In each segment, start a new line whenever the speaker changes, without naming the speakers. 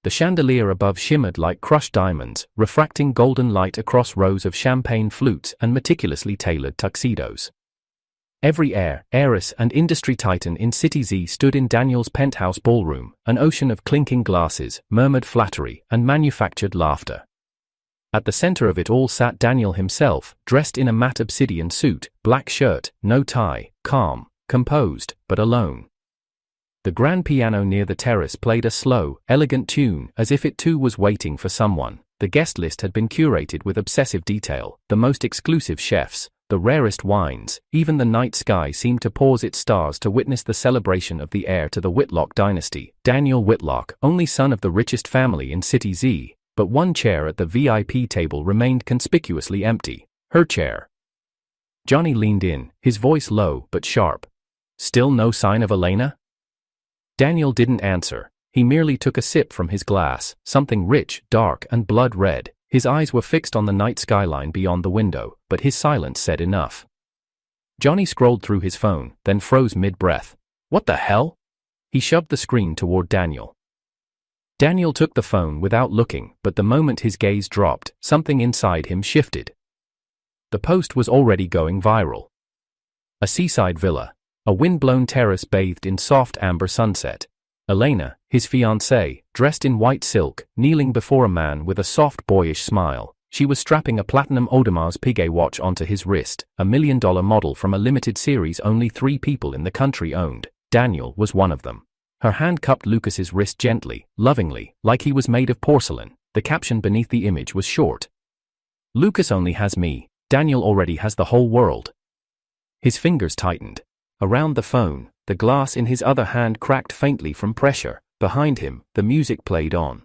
The chandelier above shimmered like crushed diamonds, refracting golden light across rows of champagne flutes and meticulously tailored tuxedos. Every heiress and industry titan in City Z stood in Daniel's penthouse ballroom, an ocean of clinking glasses, murmured flattery, and manufactured laughter. At the center of it all sat Daniel himself, dressed in a matte obsidian suit, black shirt, no tie, calm, composed, but alone. The grand piano near the terrace played a slow, elegant tune, as if it too was waiting for someone. The guest list had been curated with obsessive detail, the most exclusive chefs, the rarest wines. Even the night sky seemed to pause its stars to witness the celebration of the heir to the Whitlock dynasty, Daniel Whitlock, only son of the richest family in City Z. But one chair at the VIP table remained conspicuously empty, her chair. Johnny leaned in, his voice low but sharp. "Still no sign of Elena?" Daniel didn't answer. He merely took a sip from his glass, something rich, dark, and blood red. His eyes were fixed on the night skyline beyond the window, but his silence said enough. Johnny scrolled through his phone, then froze mid-breath. "What the hell?" He shoved the screen toward Daniel. Daniel took the phone without looking, but the moment his gaze dropped, something inside him shifted. The post was already going viral. A seaside villa, a wind-blown terrace bathed in soft amber sunset. Elena, his fiancée, dressed in white silk, kneeling before a man with a soft boyish smile. She was strapping a platinum Audemars Piguet watch onto his wrist, a $1 million model from a limited series only 3 people in the country owned. Daniel was one of them. Her hand cupped Lucas's wrist gently, lovingly, like he was made of porcelain. The caption beneath the image was short. "Lucas only has me. Daniel already has the whole world." His fingers tightened. Around the phone, the glass in his other hand cracked faintly from pressure. Behind him, the music played on.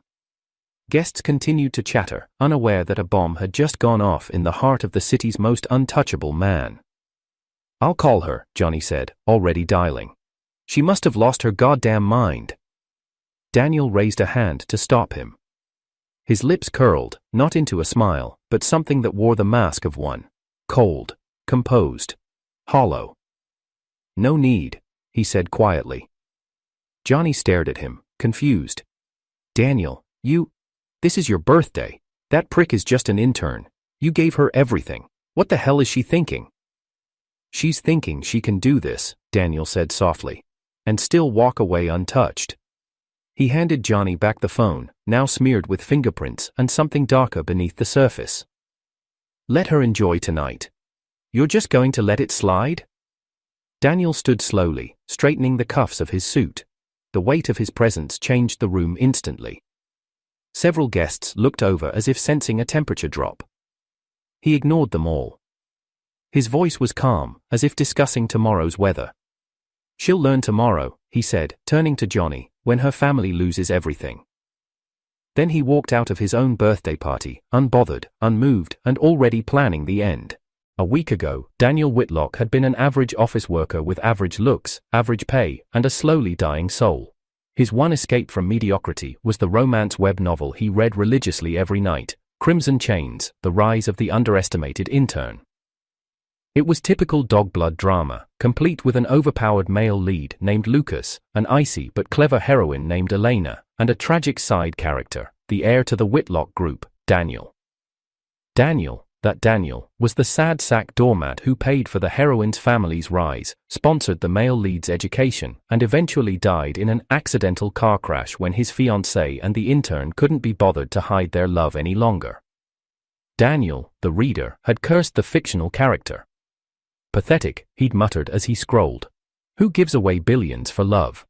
Guests continued to chatter, unaware that a bomb had just gone off in the heart of the city's most untouchable man. "I'll call her," Johnny said, already dialing. "She must have lost her goddamn mind." Daniel raised a hand to stop him. His lips curled, not into a smile, but something that wore the mask of one. Cold, composed, hollow. "No need," he said quietly. Johnny stared at him, confused. "Daniel, this is your birthday. That prick is just an intern. You gave her everything. What the hell is she thinking?" "She's thinking she can do this," Daniel said softly, "and still walk away untouched." He handed Johnny back the phone, now smeared with fingerprints and something darker beneath the surface. "Let her enjoy tonight. You're just going to let it slide?" Daniel stood slowly, straightening the cuffs of his suit. The weight of his presence changed the room instantly. Several guests looked over as if sensing a temperature drop. He ignored them all. His voice was calm, as if discussing tomorrow's weather. "She'll learn tomorrow," he said, turning to Johnny, "when her family loses everything." Then he walked out of his own birthday party, unbothered, unmoved, and already planning the end. A week ago, Daniel Whitlock had been an average office worker with average looks, average pay, and a slowly dying soul. His one escape from mediocrity was the romance web novel he read religiously every night, Crimson Chains, The Rise of the Underestimated Intern. It was typical dog-blood drama, complete with an overpowered male lead named Lucas, an icy but clever heroine named Elena, and a tragic side character, the heir to the Whitlock group, Daniel. That Daniel, was the sad sack doormat who paid for the heroine's family's rise, sponsored the male lead's education, and eventually died in an accidental car crash when his fiancée and the intern couldn't be bothered to hide their love any longer. Daniel, the reader, had cursed the fictional character. "Pathetic," he'd muttered as he scrolled. "Who gives away billions for love?"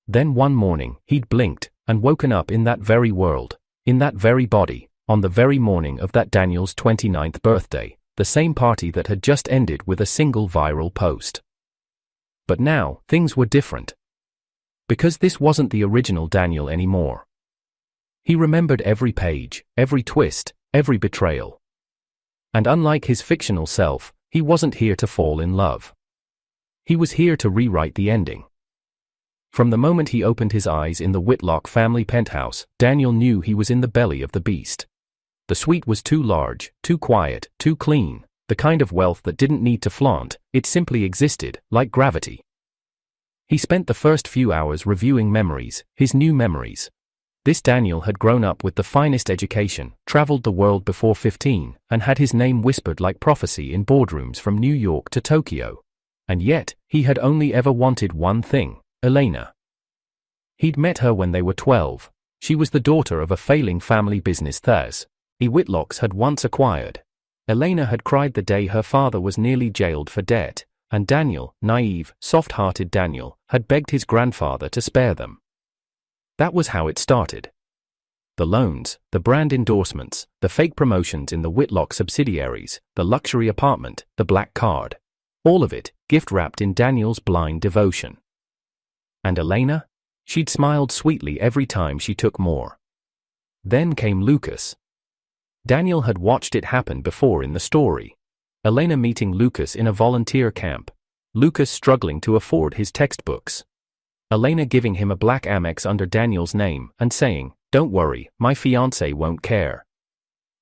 Then one morning, he'd blinked, and woken up in that very world, in that very body, on the very morning of that Daniel's 29th birthday, the same party that had just ended with a single viral post. But now, things were different. Because this wasn't the original Daniel anymore. He remembered every page, every twist, every betrayal. And unlike his fictional self, he wasn't here to fall in love. He was here to rewrite the ending. From the moment he opened his eyes in the Whitlock family penthouse, Daniel knew he was in the belly of the beast. The suite was too large, too quiet, too clean, the kind of wealth that didn't need to flaunt, it simply existed, like gravity. He spent the first few hours reviewing memories, his new memories. This Daniel had grown up with the finest education, traveled the world before 15, and had his name whispered like prophecy in boardrooms from New York to Tokyo. And yet, he had only ever wanted one thing: Elena. He'd met her when they were 12. She was the daughter of a failing family business the Whitlocks had once acquired. Elena had cried the day her father was nearly jailed for debt, and Daniel, naive, soft-hearted Daniel, had begged his grandfather to spare them. That was how it started. The loans, the brand endorsements, the fake promotions in the Whitlock subsidiaries, the luxury apartment, the black card. All of it, gift-wrapped in Daniel's blind devotion. And Elena? She'd smiled sweetly every time she took more. Then came Lucas. Daniel had watched it happen before in the story. Elena meeting Lucas in a volunteer camp. Lucas struggling to afford his textbooks. Elena giving him a black Amex under Daniel's name and saying, "Don't worry, my fiancé won't care."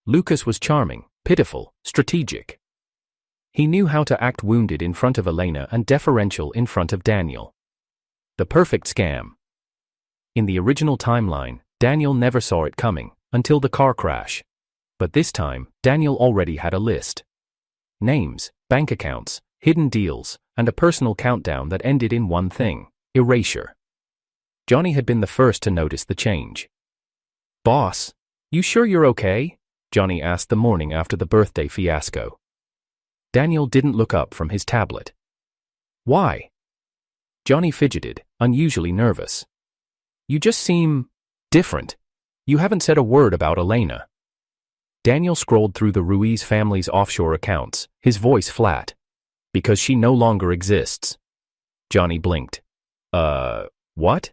Lucas was charming, pitiful, strategic. He knew how to act wounded in front of Elena and deferential in front of Daniel. The perfect scam. In the original timeline, Daniel never saw it coming, until the car crash. But this time, Daniel already had a list. Names, bank accounts, hidden deals, and a personal countdown that ended in one thing: erasure. Johnny had been the first to notice the change. "Boss, you sure you're okay?" Johnny asked the morning after the birthday fiasco. Daniel didn't look up from his tablet. "Why?" Johnny fidgeted, unusually nervous. "You just seem different. You haven't said a word about Elena." Daniel scrolled through the Ruiz family's offshore accounts, his voice flat. "Because she no longer exists." Johnny blinked. What?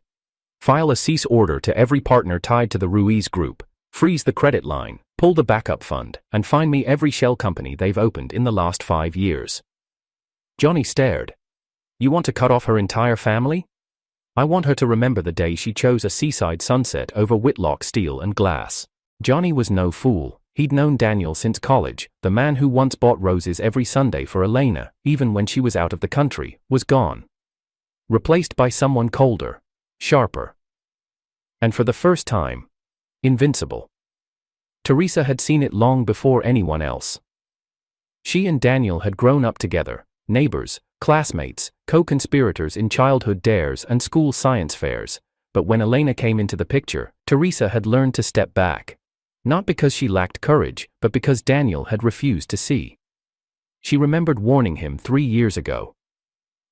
File a cease order to every partner tied to the Ruiz group, freeze the credit line, pull the backup fund, and find me every shell company they've opened in the last 5 years. Johnny stared. "You want to cut off her entire family?" "I want her to remember the day she chose a seaside sunset over Whitlock steel and glass." Johnny was no fool. He'd known Daniel since college. The man who once bought roses every Sunday for Elena, even when she was out of the country, was gone. Replaced by someone colder, sharper. And for the first time, invincible. Teresa had seen it long before anyone else. She and Daniel had grown up together, neighbors, classmates, co-conspirators in childhood dares and school science fairs, but when Elena came into the picture, Teresa had learned to step back. Not because she lacked courage, but because Daniel had refused to see. She remembered warning him 3 years ago.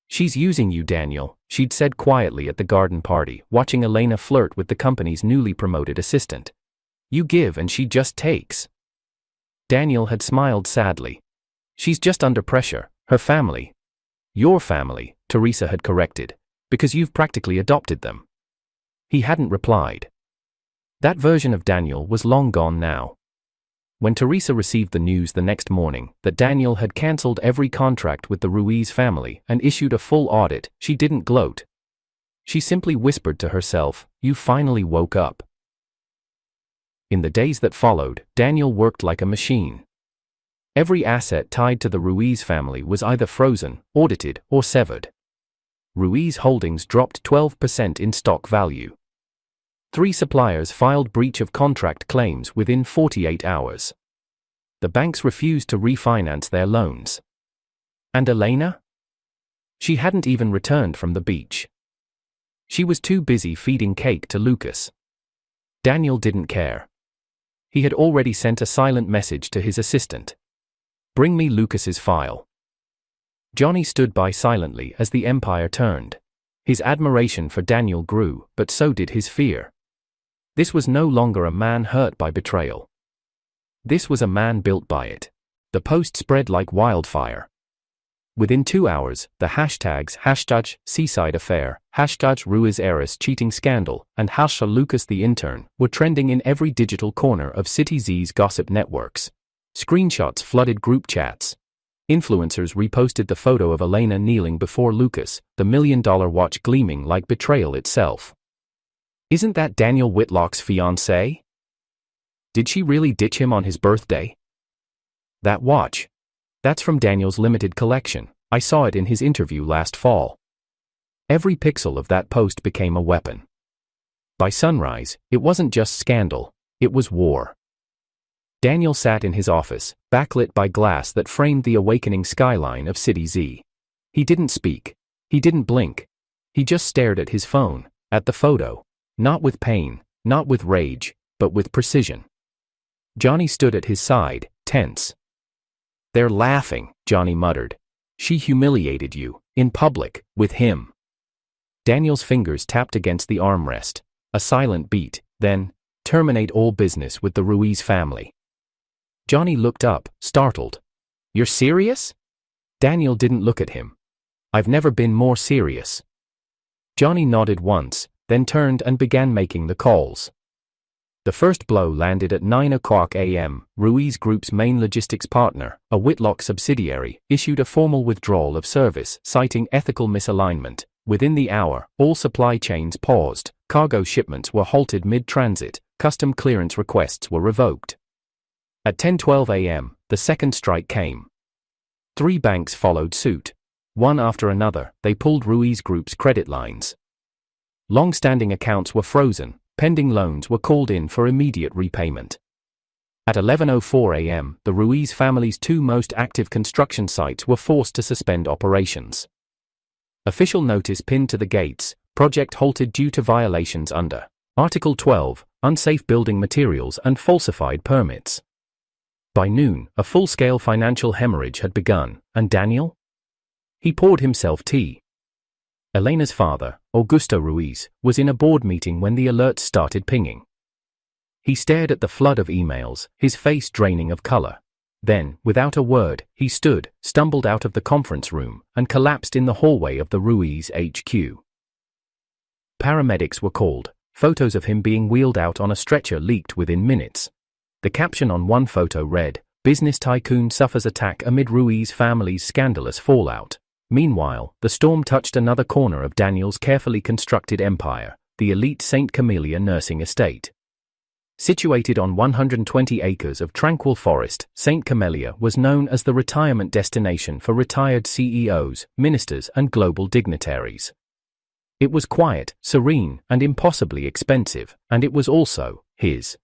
"She's using you, Daniel," she'd said quietly at the garden party, watching Elena flirt with the company's newly promoted assistant. "You give and she just takes." Daniel had smiled sadly. "She's just under pressure, her family." "Your family," Teresa had corrected, "because you've practically adopted them." He hadn't replied. That version of Daniel was long gone now. When Teresa received the news the next morning that Daniel had cancelled every contract with the Ruiz family and issued a full audit, she didn't gloat. She simply whispered to herself, "You finally woke up." In the days that followed, Daniel worked like a machine. Every asset tied to the Ruiz family was either frozen, audited, or severed. Ruiz Holdings dropped 12% in stock value. 3 suppliers filed breach of contract claims within 48 hours. The banks refused to refinance their loans. And Elena? She hadn't even returned from the beach. She was too busy feeding cake to Lucas. Daniel didn't care. He had already sent a silent message to his assistant. "Bring me Lucas's file." Johnny stood by silently as the empire turned. His admiration for Daniel grew, but so did his fear. This was no longer a man hurt by betrayal. This was a man built by it. The post spread like wildfire. Within 2 hours, the hashtags #Seaside Affair, #Ruiz Heiress Cheating Scandal, and #Lucas the Intern were trending in every digital corner of City Z's gossip networks. Screenshots flooded group chats. Influencers reposted the photo of Elena kneeling before Lucas, the $1 million watch gleaming like betrayal itself. Isn't that Daniel Whitlock's fiancée? Did she really ditch him on his birthday? That watch. That's from Daniel's limited collection. I saw it in his interview last fall. Every pixel of that post became a weapon. By sunrise, it wasn't just scandal, it was war. Daniel sat in his office, backlit by glass that framed the awakening skyline of City Z. He didn't speak. He didn't blink. He just stared at his phone, at the photo. Not with pain, not with rage, but with precision. Johnny stood at his side, tense. "They're laughing," Johnny muttered. "She humiliated you, in public, with him." Daniel's fingers tapped against the armrest. A silent beat, then, "Terminate all business with the Ruiz family." Johnny looked up, startled. "You're serious?" Daniel didn't look at him. "I've never been more serious." Johnny nodded once, then turned and began making the calls. The first blow landed at 9 a.m. Ruiz Group's main logistics partner, a Whitlock subsidiary, issued a formal withdrawal of service, citing ethical misalignment. Within the hour, all supply chains paused, cargo shipments were halted mid-transit, custom clearance requests were revoked. At 10:12 a.m., the second strike came. 3 banks followed suit. One after another, they pulled Ruiz Group's credit lines. Long-standing accounts were frozen, pending loans were called in for immediate repayment. At 11:04 a.m., the Ruiz family's 2 most active construction sites were forced to suspend operations. Official notice pinned to the gates, project halted due to violations under Article 12, unsafe building materials and falsified permits. By noon, a full-scale financial hemorrhage had begun, and Daniel? He poured himself tea. Elena's father, Augusto Ruiz, was in a board meeting when the alerts started pinging. He stared at the flood of emails, his face draining of color. Then, without a word, he stood, stumbled out of the conference room, and collapsed in the hallway of the Ruiz HQ. Paramedics were called. Photos of him being wheeled out on a stretcher leaked within minutes. The caption on one photo read, "Business tycoon suffers attack amid Ruiz family's scandalous fallout." Meanwhile, the storm touched another corner of Daniel's carefully constructed empire, the elite St. Camelia nursing estate. Situated on 120 acres of tranquil forest, St. Camelia was known as the retirement destination for retired CEOs, ministers, and global dignitaries. It was quiet, serene, and impossibly expensive, and it was also his.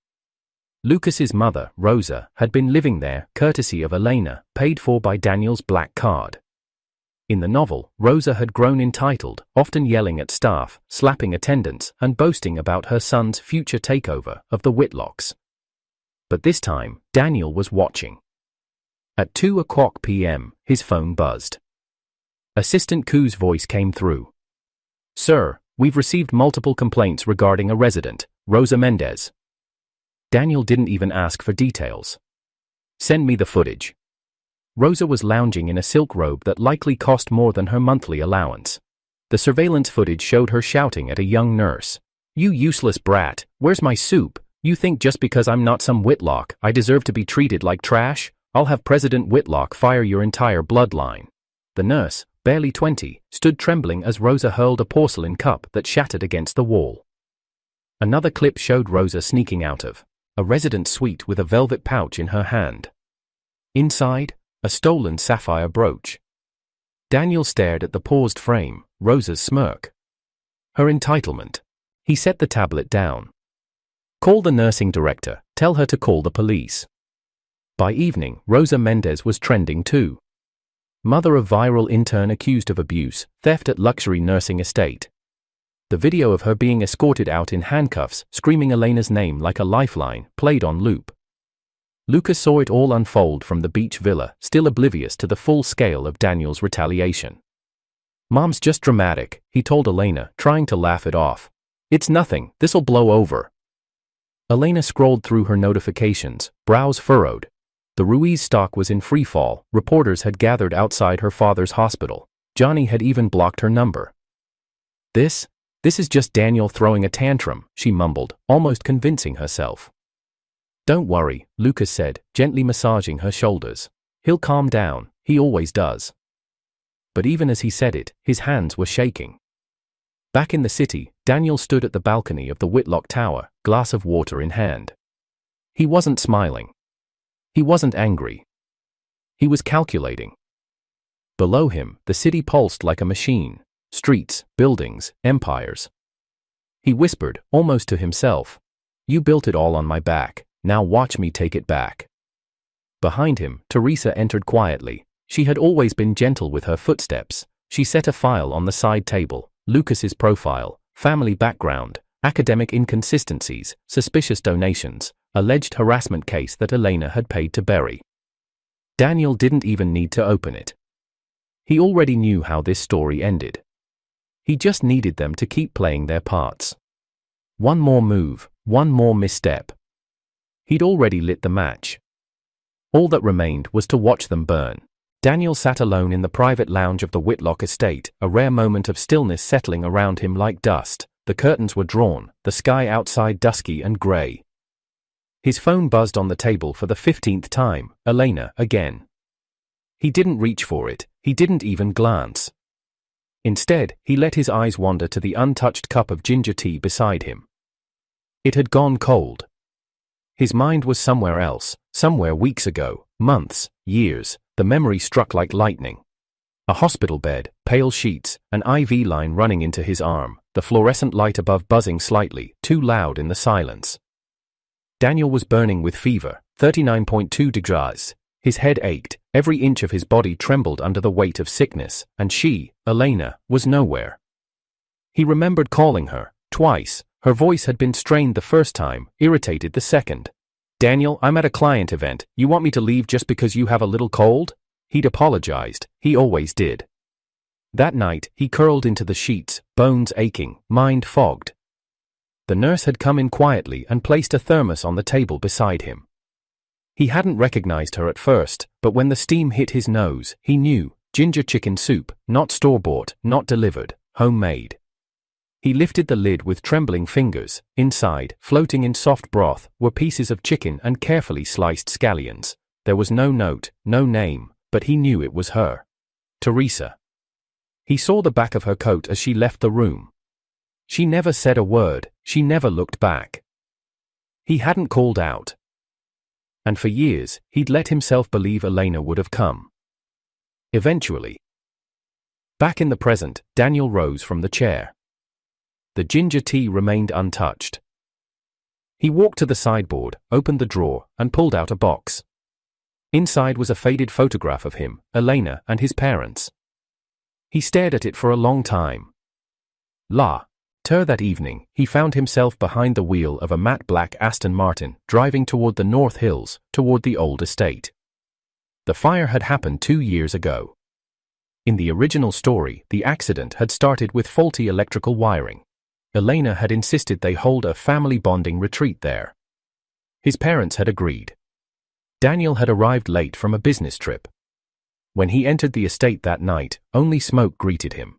Lucas's mother, Rosa, had been living there, courtesy of Elena, paid for by Daniel's black card. In the novel, Rosa had grown entitled, often yelling at staff, slapping attendants, and boasting about her son's future takeover of the Whitlocks. But this time, Daniel was watching. At 2:00 p.m., his phone buzzed. Assistant Ku's voice came through. "Sir, we've received multiple complaints regarding a resident, Rosa Mendez." Daniel didn't even ask for details. "Send me the footage." Rosa was lounging in a silk robe that likely cost more than her monthly allowance. The surveillance footage showed her shouting at a young nurse. "You useless brat, where's my soup? You think just because I'm not some Whitlock, I deserve to be treated like trash? I'll have President Whitlock fire your entire bloodline." The nurse, barely 20, stood trembling as Rosa hurled a porcelain cup that shattered against the wall. Another clip showed Rosa sneaking out of a resident suite with a velvet pouch in her hand. Inside, a stolen sapphire brooch. Daniel stared at the paused frame, Rosa's smirk. Her entitlement. He set the tablet down. "Call the nursing director, tell her to call the police." By evening, Rosa Mendez was trending too. Mother of viral intern accused of abuse, theft at luxury nursing estate. The video of her being escorted out in handcuffs, screaming Elena's name like a lifeline, played on loop. Lucas saw it all unfold from the beach villa, still oblivious to the full scale of Daniel's retaliation. "Mom's just dramatic," he told Elena, trying to laugh it off. "It's nothing, this'll blow over." Elena scrolled through her notifications, brows furrowed. The Ruiz stock was in freefall, reporters had gathered outside her father's hospital. Johnny had even blocked her number. This is just Daniel throwing a tantrum," she mumbled, almost convincing herself. "Don't worry," Lucas said, gently massaging her shoulders. "He'll calm down, he always does." But even as he said it, his hands were shaking. Back in the city, Daniel stood at the balcony of the Whitlock Tower, glass of water in hand. He wasn't smiling. He wasn't angry. He was calculating. Below him, the city pulsed like a machine. Streets, buildings, empires. He whispered, almost to himself. You built it all on my back, now watch me take it back. Behind him, Teresa entered quietly. She had always been gentle with her footsteps. She set a file on the side table, Lucas's profile, family background, academic inconsistencies, suspicious donations, alleged harassment case that Elena had paid to bury. Daniel didn't even need to open it. He already knew how this story ended. He just needed them to keep playing their parts. One more move, one more misstep. He'd already lit the match. All that remained was to watch them burn. Daniel sat alone in the private lounge of the Whitlock estate, a rare moment of stillness settling around him like dust. The curtains were drawn, the sky outside dusky and grey. His phone buzzed on the table for the 15th time, Elena, again. He didn't reach for it, he didn't even glance. Instead, he let his eyes wander to the untouched cup of ginger tea beside him. It had gone cold. His mind was somewhere else, somewhere weeks ago, months, years. The memory struck like lightning. A hospital bed, pale sheets, an IV line running into his arm, the fluorescent light above buzzing slightly, too loud in the silence. Daniel was burning with fever, 39.2 degrees. His head ached, every inch of his body trembled under the weight of sickness, and she, Elena, was nowhere. He remembered calling her, twice. Her voice had been strained the first time, irritated the second. Daniel, I'm at a client event, you want me to leave just because you have a little cold? He'd apologized, he always did. That night, he curled into the sheets, bones aching, mind fogged. The nurse had come in quietly and placed a thermos on the table beside him. He hadn't recognized her at first, but when the steam hit his nose, he knew, ginger chicken soup, not store-bought, not delivered, homemade. He lifted the lid with trembling fingers. Inside, floating in soft broth, were pieces of chicken and carefully sliced scallions. There was no note, no name, but he knew it was her. Teresa. He saw the back of her coat as she left the room. She never said a word, she never looked back. He hadn't called out. And for years, he'd let himself believe Elena would have come. Eventually. Back in the present, Daniel rose from the chair. The ginger tea remained untouched. He walked to the sideboard, opened the drawer, and pulled out a box. Inside was a faded photograph of him, Elena, and his parents. He stared at it for a long time. That evening, he found himself behind the wheel of a matte black Aston Martin, driving toward the North Hills, toward the old estate. The fire had happened 2 years ago. In the original story, the accident had started with faulty electrical wiring. Elena had insisted they hold a family bonding retreat there. His parents had agreed. Daniel had arrived late from a business trip. When he entered the estate that night, only smoke greeted him.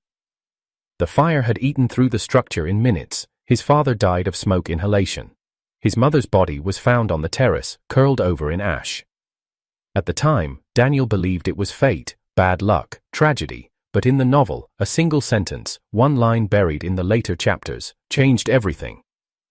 The fire had eaten through the structure in minutes. His father died of smoke inhalation. His mother's body was found on the terrace, curled over in ash. At the time, Daniel believed it was fate, bad luck, tragedy, but in the novel, a single sentence, one line buried in the later chapters, changed everything.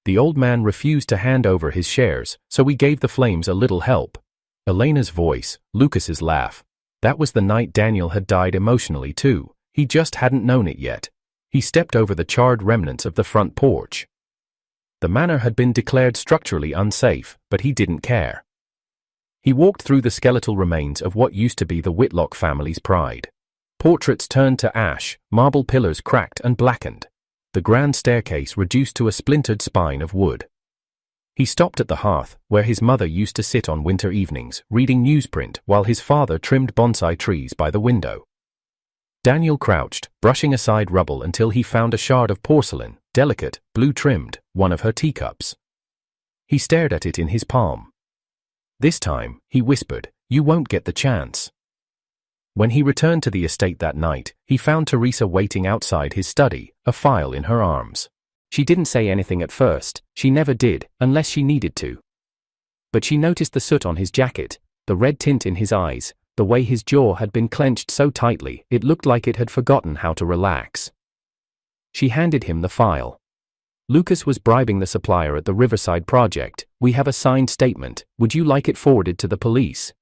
The old man refused to hand over his shares, so we gave the flames a little help. Elena's voice, Lucas's laugh. That was the night Daniel had died emotionally too. He just hadn't known it yet. He stepped over the charred remnants of the front porch. The manor had been declared structurally unsafe, but he didn't care. He walked through the skeletal remains of what used to be the Whitlock family's pride. Portraits turned to ash, marble pillars cracked and blackened. The grand staircase reduced to a splintered spine of wood. He stopped at the hearth, where his mother used to sit on winter evenings, reading newsprint while his father trimmed bonsai trees by the window. Daniel crouched, brushing aside rubble until he found a shard of porcelain, delicate, blue-trimmed, one of her teacups. He stared at it in his palm. This time, he whispered, "You won't get the chance." When he returned to the estate that night, he found Teresa waiting outside his study, a file in her arms. She didn't say anything at first, she never did, unless she needed to. But she noticed the soot on his jacket, the red tint in his eyes, the way his jaw had been clenched so tightly it looked like it had forgotten how to relax. She handed him the file. "Lucas was bribing the supplier at the Riverside project. We have a signed statement. Would you like it forwarded to the police?"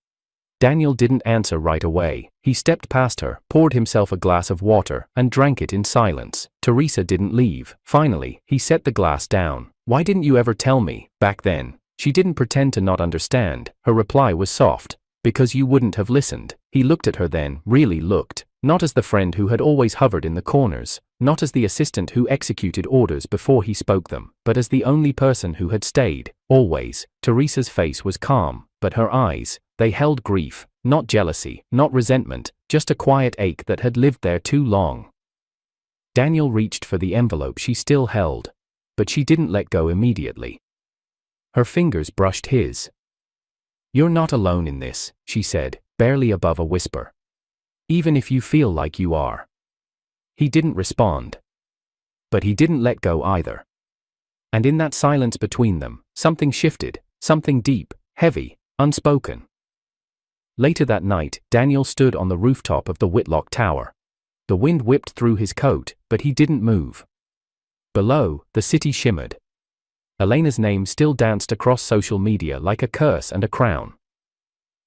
Daniel didn't answer right away. He stepped past her, poured himself a glass of water, and drank it in silence. Teresa didn't leave. Finally, he set the glass down. "Why didn't you ever tell me, back then?" She didn't pretend to not understand. Her reply was soft. "Because you wouldn't have listened." He looked at her then, really looked. Not as the friend who had always hovered in the corners, not as the assistant who executed orders before he spoke them, but as the only person who had stayed, always. Teresa's face was calm, but her eyes, they held grief, not jealousy, not resentment, just a quiet ache that had lived there too long. Daniel reached for the envelope she still held, but she didn't let go immediately. Her fingers brushed his. "You're not alone in this," she said, barely above a whisper. "Even if you feel like you are." He didn't respond. But he didn't let go either. And in that silence between them, something shifted, something deep, heavy, unspoken. Later that night, Daniel stood on the rooftop of the Whitlock Tower. The wind whipped through his coat, but he didn't move. Below, the city shimmered. Elena's name still danced across social media like a curse and a crown.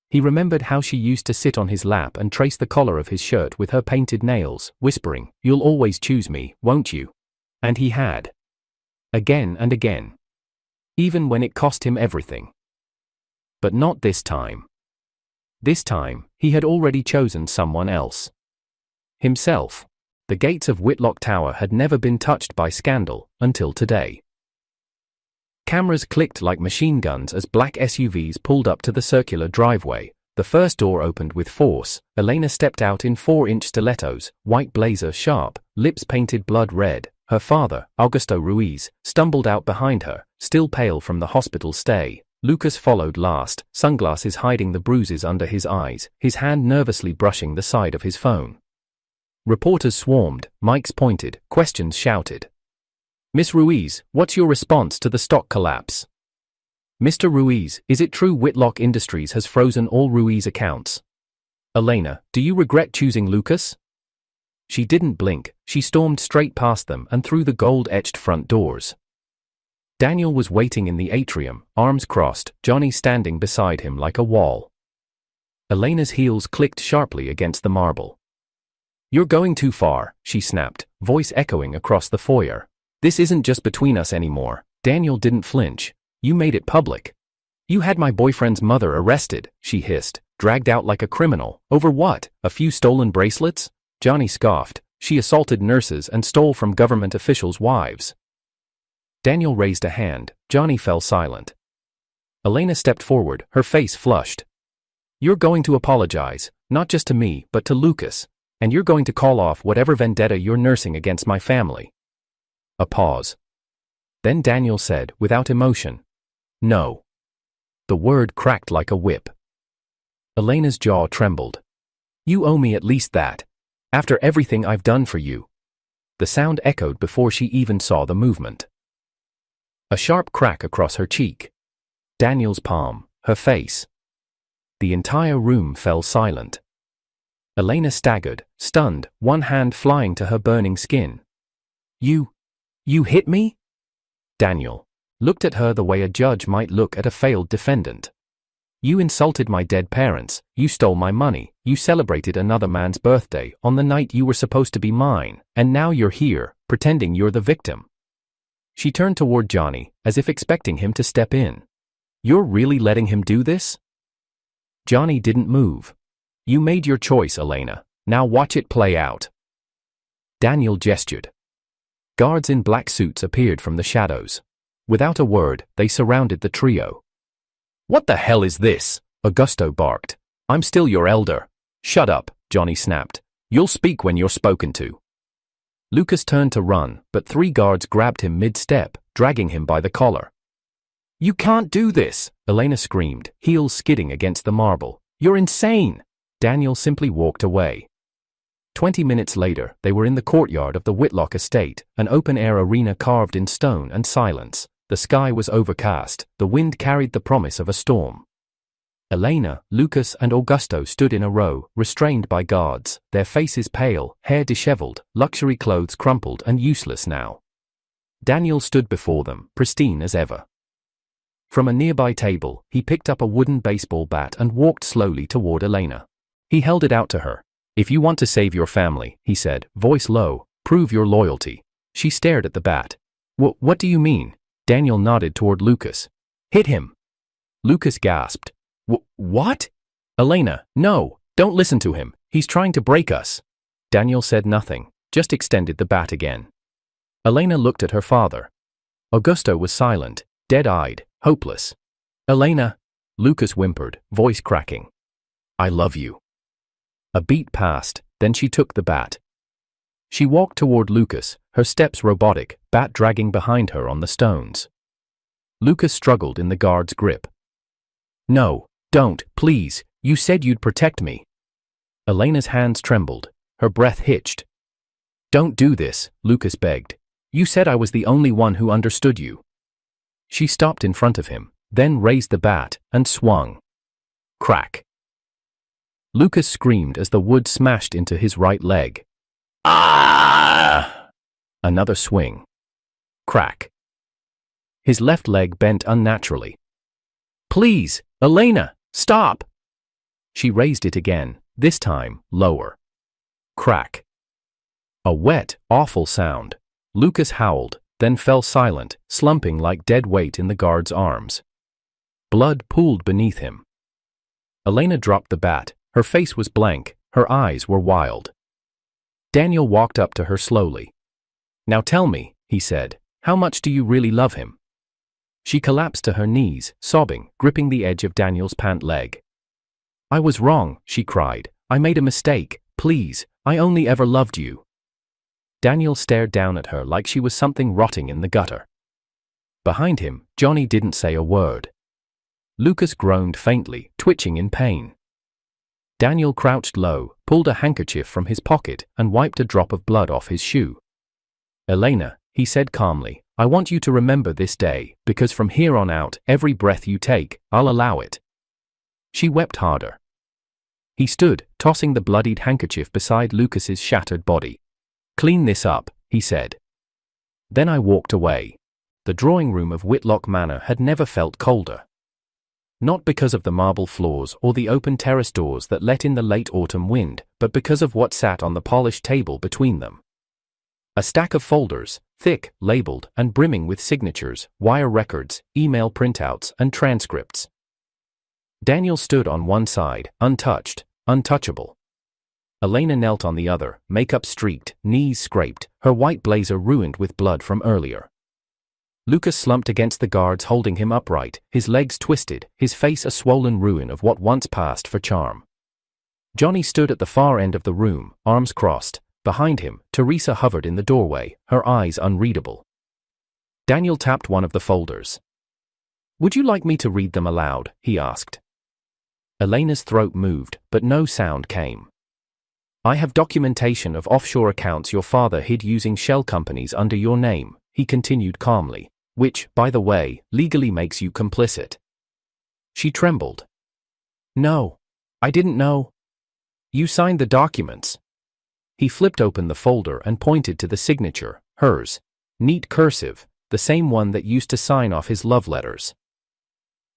He remembered how she used to sit on his lap and trace the collar of his shirt with her painted nails, whispering, "You'll always choose me, won't you?" And he had. Again and again. Even when it cost him everything. But not this time. This time, he had already chosen someone else. Himself. The gates of Whitlock Tower had never been touched by scandal, until today. Cameras clicked like machine guns as black SUVs pulled up to the circular driveway. The first door opened with force. Elena stepped out in 4-inch stilettos, white blazer sharp, lips painted blood red. Her father, Augusto Ruiz, stumbled out behind her, still pale from the hospital stay. Lucas followed last, sunglasses hiding the bruises under his eyes, his hand nervously brushing the side of his phone. Reporters swarmed, mics pointed, questions shouted. "Miss Ruiz, what's your response to the stock collapse?" "Mr. Ruiz, is it true Whitlock Industries has frozen all Ruiz accounts?" "Elena, do you regret choosing Lucas?" She didn't blink. She stormed straight past them and through the gold-etched front doors. Daniel was waiting in the atrium, arms crossed, Johnny standing beside him like a wall. Elena's heels clicked sharply against the marble. "You're going too far," she snapped, voice echoing across the foyer. "This isn't just between us anymore." Daniel didn't flinch. "You made it public. You had my boyfriend's mother arrested," she hissed, "dragged out like a criminal. Over what? A few stolen bracelets?" Johnny scoffed. "She assaulted nurses and stole from government officials' wives." Daniel raised a hand. Johnny fell silent. Elena stepped forward, her face flushed. "You're going to apologize, not just to me, but to Lucas. And you're going to call off whatever vendetta you're nursing against my family." A pause. Then Daniel said, without emotion, "No." The word cracked like a whip. Elena's jaw trembled. "You owe me at least that. After everything I've done for you." The sound echoed before she even saw the movement. A sharp crack across her cheek. Daniel's palm, her face. The entire room fell silent. Elena staggered, stunned, one hand flying to her burning skin. You hit me?" Daniel looked at her the way a judge might look at a failed defendant. "You insulted my dead parents, you stole my money, you celebrated another man's birthday on the night you were supposed to be mine, and now you're here, pretending you're the victim." She turned toward Johnny, as if expecting him to step in. "You're really letting him do this?" Johnny didn't move. "You made your choice, Elena. Now watch it play out." Daniel gestured. Guards in black suits appeared from the shadows. Without a word, they surrounded the trio. "What the hell is this?" Augusto barked. "I'm still your elder." "Shut up," Johnny snapped. "You'll speak when you're spoken to." Lucas turned to run, but 3 guards grabbed him mid-step, dragging him by the collar. "You can't do this," Elena screamed, heels skidding against the marble. "You're insane." Daniel simply walked away. 20 minutes later, they were in the courtyard of the Whitlock estate, an open-air arena carved in stone and silence. The sky was overcast, the wind carried the promise of a storm. Elena, Lucas and Augusto stood in a row, restrained by guards, their faces pale, hair disheveled, luxury clothes crumpled and useless now. Daniel stood before them, pristine as ever. From a nearby table, he picked up a wooden baseball bat and walked slowly toward Elena. He held it out to her. "If you want to save your family," he said, voice low, "prove your loyalty." She stared at the bat. What do you mean?" Daniel nodded toward Lucas. "Hit him." Lucas gasped. What? "Elena, no, don't listen to him. He's trying to break us." Daniel said nothing, just extended the bat again. Elena looked at her father. Augusto was silent, dead-eyed, hopeless. "Elena," Lucas whimpered, voice cracking. "I love you." A beat passed, then she took the bat. She walked toward Lucas, her steps robotic, bat dragging behind her on the stones. Lucas struggled in the guard's grip. "No, don't, please, you said you'd protect me." Elena's hands trembled, her breath hitched. "Don't do this," Lucas begged. "You said I was the only one who understood you." She stopped in front of him, then raised the bat and swung. Crack. Lucas screamed as the wood smashed into his right leg. Ah! Another swing. Crack. His left leg bent unnaturally. "Please, Elena, stop!" She raised it again, this time lower. Crack. A wet, awful sound. Lucas howled, then fell silent, slumping like dead weight in the guard's arms. Blood pooled beneath him. Elena dropped the bat, her face was blank, her eyes were wild. Daniel walked up to her slowly. "Now tell me," he said, "how much do you really love him?" She collapsed to her knees, sobbing, gripping the edge of Daniel's pant leg. "I was wrong," she cried. "I made a mistake. Please, I only ever loved you." Daniel stared down at her like she was something rotting in the gutter. Behind him, Johnny didn't say a word. Lucas groaned faintly, twitching in pain. Daniel crouched low, pulled a handkerchief from his pocket, and wiped a drop of blood off his shoe. "Elena," he said calmly, "I want you to remember this day, because from here on out, every breath you take, I'll allow it." She wept harder. He stood, tossing the bloodied handkerchief beside Lucas's shattered body. "Clean this up," he said. Then I walked away. The drawing room of Whitlock Manor had never felt colder. Not because of the marble floors or the open terrace doors that let in the late autumn wind, but because of what sat on the polished table between them. A stack of folders, thick, labeled, and brimming with signatures, wire records, email printouts, and transcripts. Daniel stood on one side, untouched, untouchable. Elena knelt on the other, makeup streaked, knees scraped, her white blazer ruined with blood from earlier. Lucas slumped against the guards holding him upright, his legs twisted, his face a swollen ruin of what once passed for charm. Johnny stood at the far end of the room, arms crossed. Behind him, Teresa hovered in the doorway, her eyes unreadable. Daniel tapped one of the folders. "Would you like me to read them aloud?" he asked. Elena's throat moved, but no sound came. "I have documentation of offshore accounts your father hid using shell companies under your name," he continued calmly. "Which, by the way, legally makes you complicit." She trembled. "No. I didn't know." "You signed the documents." He flipped open the folder and pointed to the signature, hers. Neat cursive, the same one that used to sign off his love letters.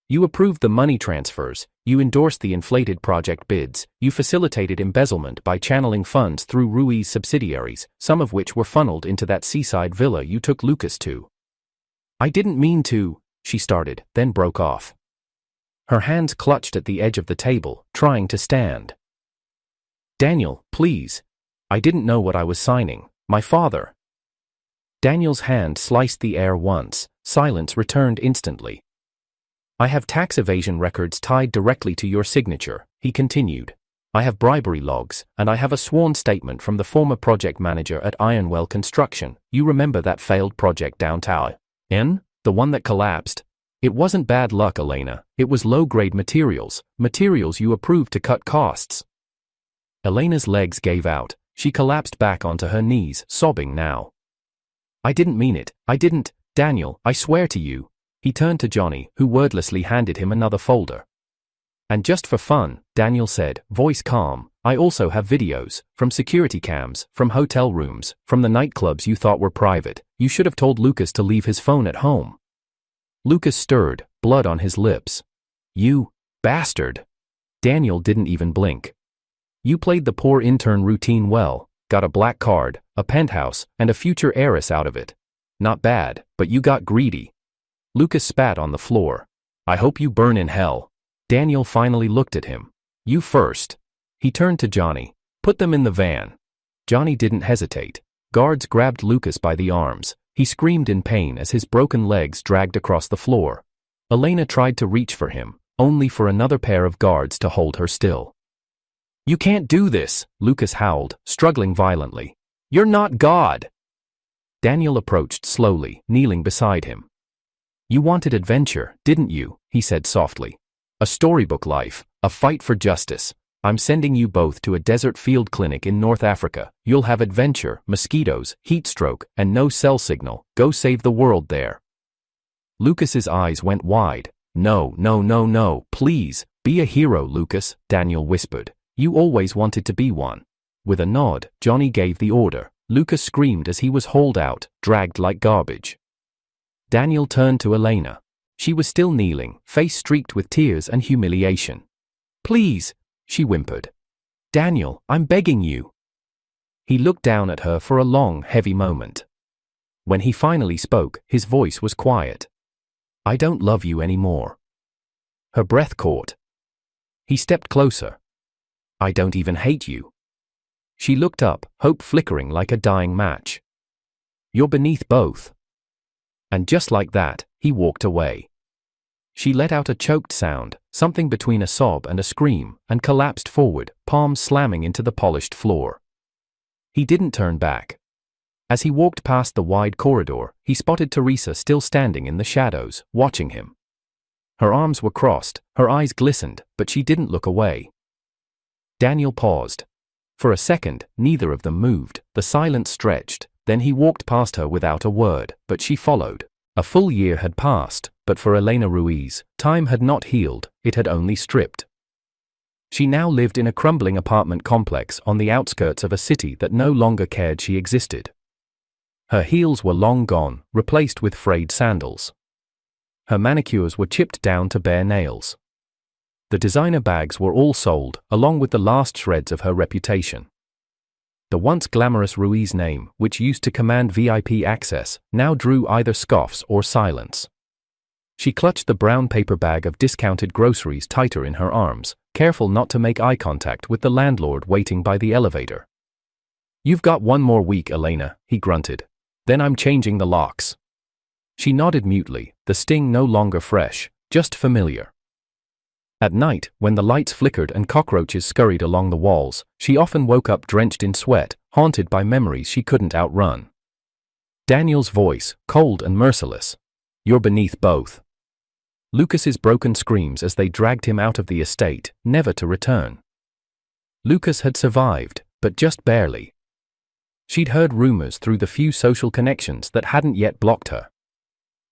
"You approved the money transfers, you endorsed the inflated project bids, you facilitated embezzlement by channeling funds through Rui's subsidiaries, some of which were funneled into that seaside villa you took Lucas to." "I didn't mean to," she started, then broke off. Her hands clutched at the edge of the table, trying to stand. "Daniel, please. I didn't know what I was signing. My father." Daniel's hand sliced the air once, silence returned instantly. "I have tax evasion records tied directly to your signature," he continued. "I have bribery logs, and I have a sworn statement from the former project manager at Ironwell Construction. You remember that failed project downtown? The one that collapsed? It wasn't bad luck, Elena. It was low-grade materials you approved to cut costs." Elena's legs gave out. She collapsed back onto her knees, sobbing now. "I didn't mean it. I didn't. Daniel, I swear to you." He turned to Johnny, who wordlessly handed him another folder. "And just for fun," Daniel said, voice calm, "I also have videos, from security cams, from hotel rooms, from the nightclubs you thought were private. You should have told Lucas to leave his phone at home." Lucas stirred, blood on his lips. "You bastard." Daniel didn't even blink. "You played the poor intern routine well, got a black card, a penthouse, and a future heiress out of it. Not bad, but you got greedy." Lucas spat on the floor. "I hope you burn in hell." Daniel finally looked at him. "You first." He turned to Johnny. "Put them in the van." Johnny didn't hesitate. Guards grabbed Lucas by the arms. He screamed in pain as his broken legs dragged across the floor. Elena tried to reach for him, only for another pair of guards to hold her still. "You can't do this," Lucas howled, struggling violently. "You're not God." Daniel approached slowly, kneeling beside him. "You wanted adventure, didn't you?" he said softly. "A storybook life, a fight for justice. I'm sending you both to a desert field clinic in North Africa. You'll have adventure, mosquitoes, heat stroke, and no cell signal. Go save the world there." Lucas's eyes went wide. "No, no, no, no, please, be a hero, Lucas," Daniel whispered. "You always wanted to be one." With a nod, Johnny gave the order. Lucas screamed as he was hauled out, dragged like garbage. Daniel turned to Elena. She was still kneeling, face streaked with tears and humiliation. "Please," she whimpered. "Daniel, I'm begging you." He looked down at her for a long, heavy moment. When he finally spoke, his voice was quiet. "I don't love you anymore." Her breath caught. He stepped closer. "I don't even hate you." She looked up, hope flickering like a dying match. "You're beneath both." And just like that, he walked away. She let out a choked sound, something between a sob and a scream, and collapsed forward, palms slamming into the polished floor. He didn't turn back. As he walked past the wide corridor, he spotted Teresa still standing in the shadows, watching him. Her arms were crossed, her eyes glistened, but she didn't look away. Daniel paused. For a second, neither of them moved. The silence stretched. Then he walked past her without a word, but she followed. A full year had passed, but for Elena Ruiz, time had not healed, it had only stripped. She now lived in a crumbling apartment complex on the outskirts of a city that no longer cared she existed. Her heels were long gone, replaced with frayed sandals. Her manicures were chipped down to bare nails. The designer bags were all sold, along with the last shreds of her reputation. The once glamorous Ruiz name, which used to command VIP access, now drew either scoffs or silence. She clutched the brown paper bag of discounted groceries tighter in her arms, careful not to make eye contact with the landlord waiting by the elevator. "You've got one more week, Elena," he grunted. "Then I'm changing the locks." She nodded mutely, the sting no longer fresh, just familiar. At night, when the lights flickered and cockroaches scurried along the walls, she often woke up drenched in sweat, haunted by memories she couldn't outrun. Daniel's voice, cold and merciless. "You're beneath both." Lucas's broken screams as they dragged him out of the estate, never to return. Lucas had survived, but just barely. She'd heard rumors through the few social connections that hadn't yet blocked her.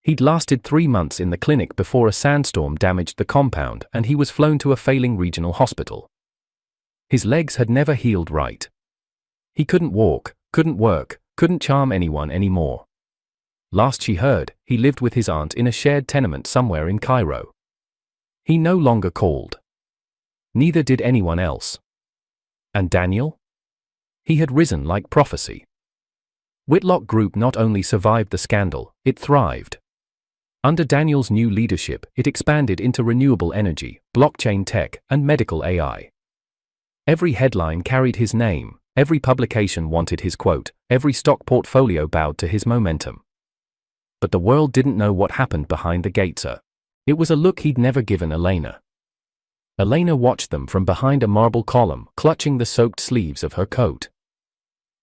He'd lasted 3 months in the clinic before a sandstorm damaged the compound and he was flown to a failing regional hospital. His legs had never healed right. He couldn't walk, couldn't work, couldn't charm anyone anymore. Last she heard, he lived with his aunt in a shared tenement somewhere in Cairo. He no longer called. Neither did anyone else. And Daniel? He had risen like prophecy. Whitlock Group not only survived the scandal, it thrived. Under Daniel's new leadership, it expanded into renewable energy, blockchain tech, and medical AI. Every headline carried his name, every publication wanted his quote, every stock portfolio bowed to his momentum. But the world didn't know what happened behind the gates. It was a look he'd never given Elena. Elena watched them from behind a marble column, clutching the soaked sleeves of her coat.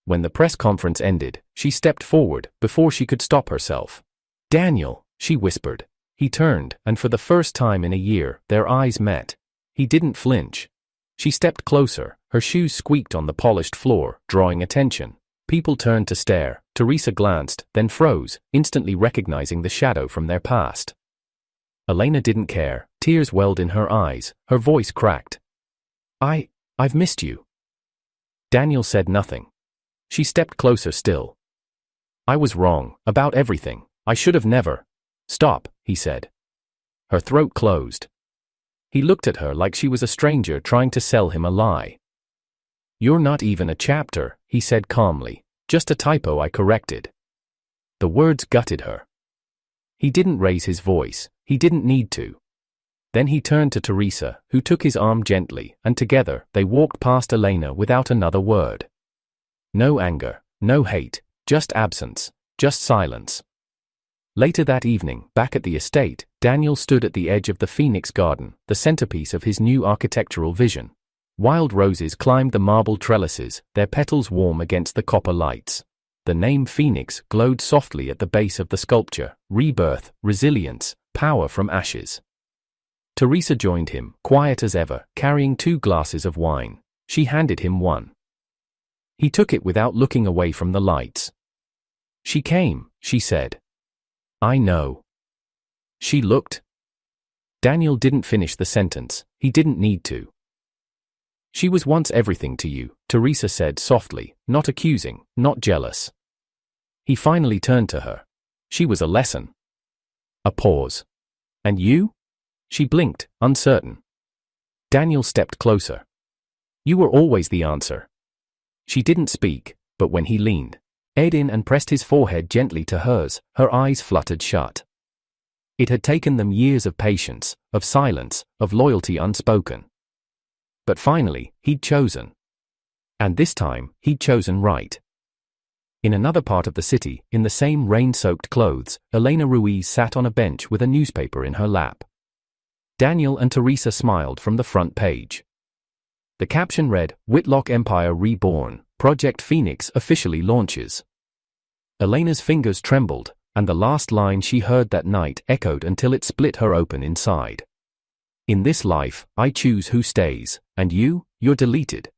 When the press conference ended, she stepped forward before she could stop herself. "Daniel," she whispered. He turned, and for the first time in a year, their eyes met. He didn't flinch. She stepped closer, her shoes squeaked on the polished floor, drawing attention. People turned to stare. Teresa glanced, then froze, instantly recognizing the shadow from their past. Elena didn't care, tears welled in her eyes, her voice cracked. I've missed you." Daniel said nothing. She stepped closer still. "I was wrong, about everything. I should have never." "Stop," he said. Her throat closed. He looked at her like she was a stranger trying to sell him a lie. "You're not even a chapter," he said calmly. "Just a typo I corrected." The words gutted her. He didn't raise his voice. He didn't need to. Then he turned to Teresa, who took his arm gently, and together, they walked past Elena without another word. No anger, no hate, just absence, just silence. Later that evening, back at the estate, Daniel stood at the edge of the Phoenix Garden, the centerpiece of his new architectural vision. Wild roses climbed the marble trellises, their petals warm against the copper lights. The name Phoenix glowed softly at the base of the sculpture: rebirth, resilience, power from ashes. Teresa joined him, quiet as ever, carrying 2 glasses of wine. She handed him one. He took it without looking away from the lights. "She came," she said. "I know." She looked. Daniel didn't finish the sentence. He didn't need to. "She was once everything to you," Teresa said softly, not accusing, not jealous. He finally turned to her. "She was a lesson." A pause. "And you?" She blinked, uncertain. Daniel stepped closer. "You were always the answer." She didn't speak, but when he leaned in and pressed his forehead gently to hers, her eyes fluttered shut. It had taken them years of patience, of silence, of loyalty unspoken. But finally, he'd chosen. And this time, he'd chosen right. In another part of the city, in the same rain-soaked clothes, Elena Ruiz sat on a bench with a newspaper in her lap. Daniel and Teresa smiled from the front page. The caption read, "Whitlock Empire Reborn, Project Phoenix officially launches." Elena's fingers trembled, and the last line she heard that night echoed until it split her open inside. "In this life, I choose who stays, and you're deleted."